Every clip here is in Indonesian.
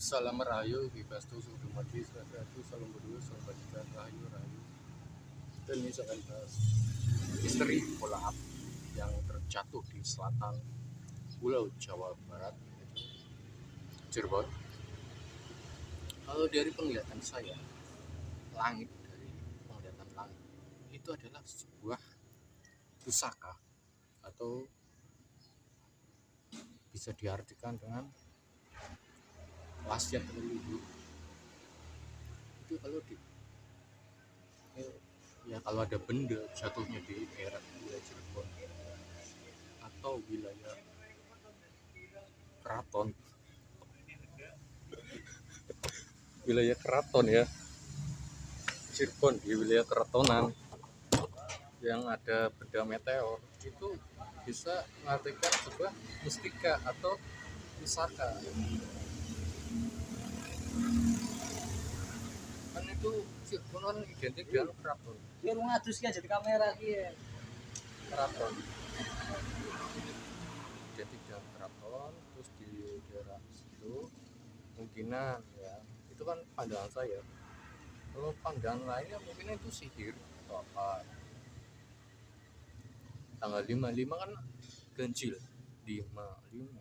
Salam Rahayu, Gibastu Sudumati, Swadatu, Salam Berdua, Salam Bajikan, Rahayu, Rahayu. Dan ini saya akan bahas misteri bola api yang terjatuh di selatan Pulau Jawa Barat, Cirebon. Kalau dari penglihatan saya, langit itu adalah sebuah pusaka atau bisa diartikan dengan wasiat leluhur. Itu kalau kalau ada benda jatuhnya di daerah wilayah Cirebon atau wilayah keraton ya, Cirebon di wilayah keratonan yang ada benda meteor, itu bisa mengartikan sebuah mustika atau pusaka. Kan itu Cirebon kan identik dengan keraton. Dia lu ngadus kan jadi kamera dia. Keraton. Identik dengan keraton, terus di daerah situ kemungkinan ya, itu kan pandangan saya. Kalau pandangan lainnya mungkin itu sihir atau apa. Tanggal 55 kan ganjil 55.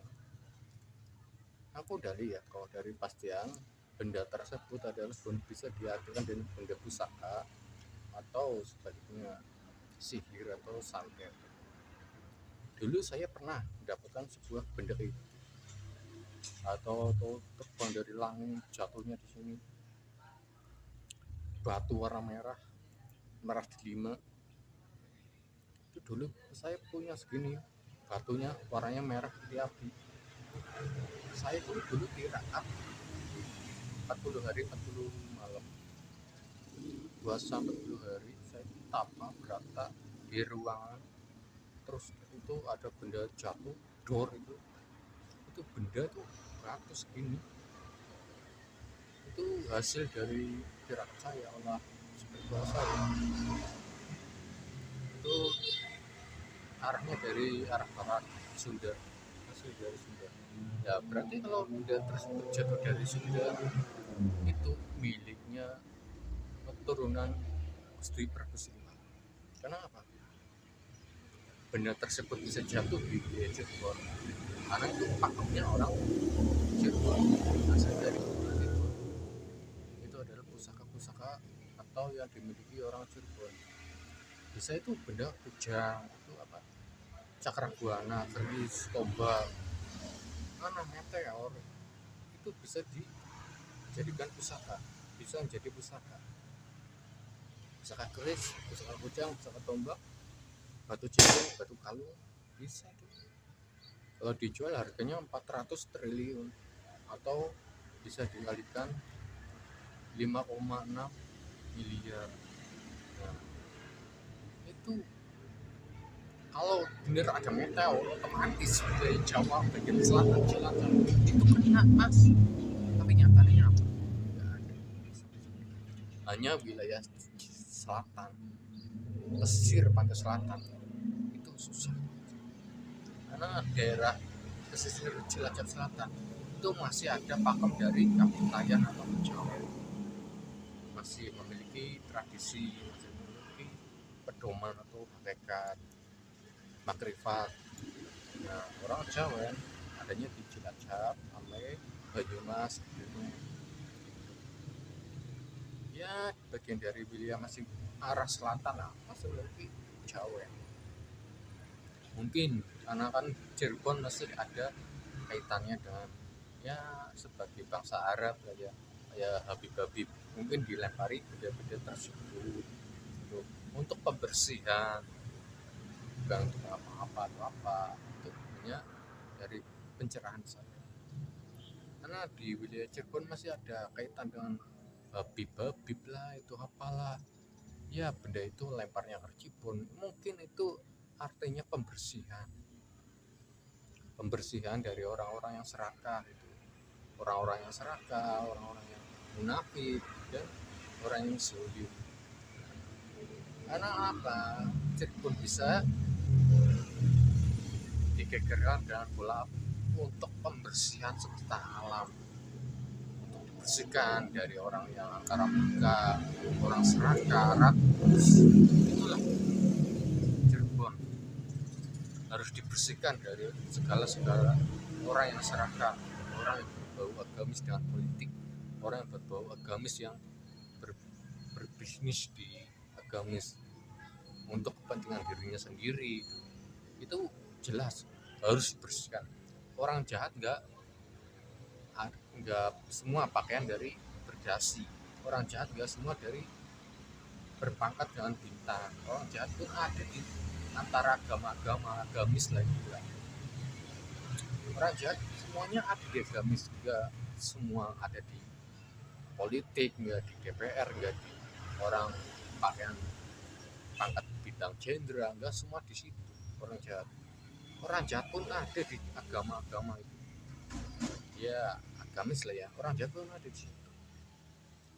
Aku udah lihat kalau dari pastian benda tersebut adalah bisa diartikan dengan benda pusaka atau sebaliknya sihir atau santet. Dulu saya pernah mendapatkan sebuah benda itu atau terbang dari langit, jatuhnya di sini batu warna merah delima. Itu dulu saya punya segini, batunya warnanya merah seperti api. Saya dulu tirakat 40 hari 40 malam, puasa 40 hari saya tapa berata di ruangan. Terus itu ada benda jatuh, dor itu benda tuh batu segini. Itu hasil dari tirakat saya olah seperti puasa ya. Itu arahnya dari arah barat Sunda, hasil dari Sunda ya. Berarti kalau benda tersebut jatuh dari Sunda itu miliknya keturunan Gusti Prabu Siliwangi. Kenapa benda tersebut bisa jatuh di wilayah Cirebon? Karena itu pakemnya orang Cirebon, asal dari Cirebon. Itu adalah pusaka-pusaka atau yang dimiliki orang Cirebon. Bisa itu benda kujang, itu apa, cakrabuana, keris, tombak, mana meteor, itu bisa dijadikan pusaka, bisa menjadi pusaka keris, pusaka kujang, pusaka tombak, batu cincin, batu kalung, bisa itu. Kalau dijual harganya 400 triliun atau bisa dikalikan 5,6 miliar. Nah, itu kalau bener ada meteor otomatis dari Jawa bagian selatan Cilacap itu kena mas. Tapi nyatanya apa? Nggak ada. Hanya wilayah selatan, pesisir pantai selatan itu susah, karena daerah pesisir Cilacap selatan itu masih ada pakem dari Kapitayan atau Jawa, masih memiliki tradisi, masih memiliki pedoman atau hakikat makrifat. Nah, orang Jawa adanya di Cilacap, Amai, Banyumas gitu. Ya, bagian dari wilayah masih arah selatan lah, masih memiliki Jawa. Mungkin karena kan Cirebon masih ada kaitannya dengan ya sebagai bangsa Arab ya, kayak Habib, mungkin dilempari benda-benda tersebut untuk pembersihan, bukan untuk apa atau apa, untuk hanya dari pencerahan saja. Karena di wilayah Cirebon masih ada kaitan dengan Habib lah, itu apalah ya, benda itu lemparnya ke Cirebon, mungkin itu artinya pembersihan dari orang-orang yang serakah itu, orang-orang yang munafik dan orang yang zalim. Karena apa Cirebon bisa digegerkan dengan bola untuk pembersihan semesta alam. dibersihkan dari orang yang angkara murka, orang serakah, rakus. Itulah Cirebon harus dibersihkan dari segala orang yang serakah, orang yang berbau agamis dengan politik, orang yang berbau agamis yang berbisnis di agamis untuk kepentingan dirinya sendiri. Itu jelas harus dibersihkan. Orang jahat nggak semua pakaian dari berdasi, orang jahat nggak semua dari berpangkat dengan bintang. Orang jahat pun ada di antara agama-agama agamis lah itu. Orang jahat semuanya ada di agamis, nggak semua ada di politik, nggak di DPR, nggak di orang pakaian pangkat bintang jenderal, nggak semua di situ. Orang jahat pun ada di agama-agama itu ya, agamis lah ya. Orang jahat pun ada di situ.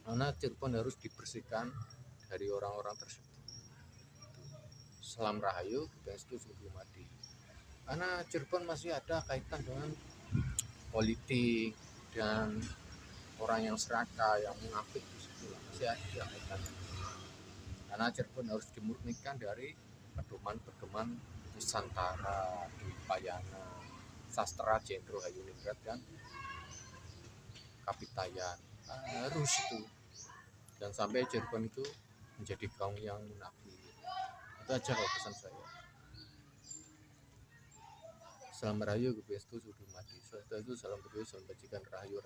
Karena Cirebon harus dibersihkan dari orang-orang tersebut. Salam Rahayu, Bestu Sugimadi. Karena Cirebon masih ada kaitan dengan politik dan orang yang serakah, yang munafik di situ masih ada kaitannya. Karena Cirebon harus dimurnikan dari pedoman-pedoman Nusantara, Dwipayana, sastra Jendro Hayuningrat dan Kapitayan. Harus itu. Dan sampai Cirebon itu menjadi kaum yang munafik. Itu aja kalau pesan saya. Salam Rahayu, Bestu Sugimadi. Setelah itu salam berdua, salam bajikan, Rahayu.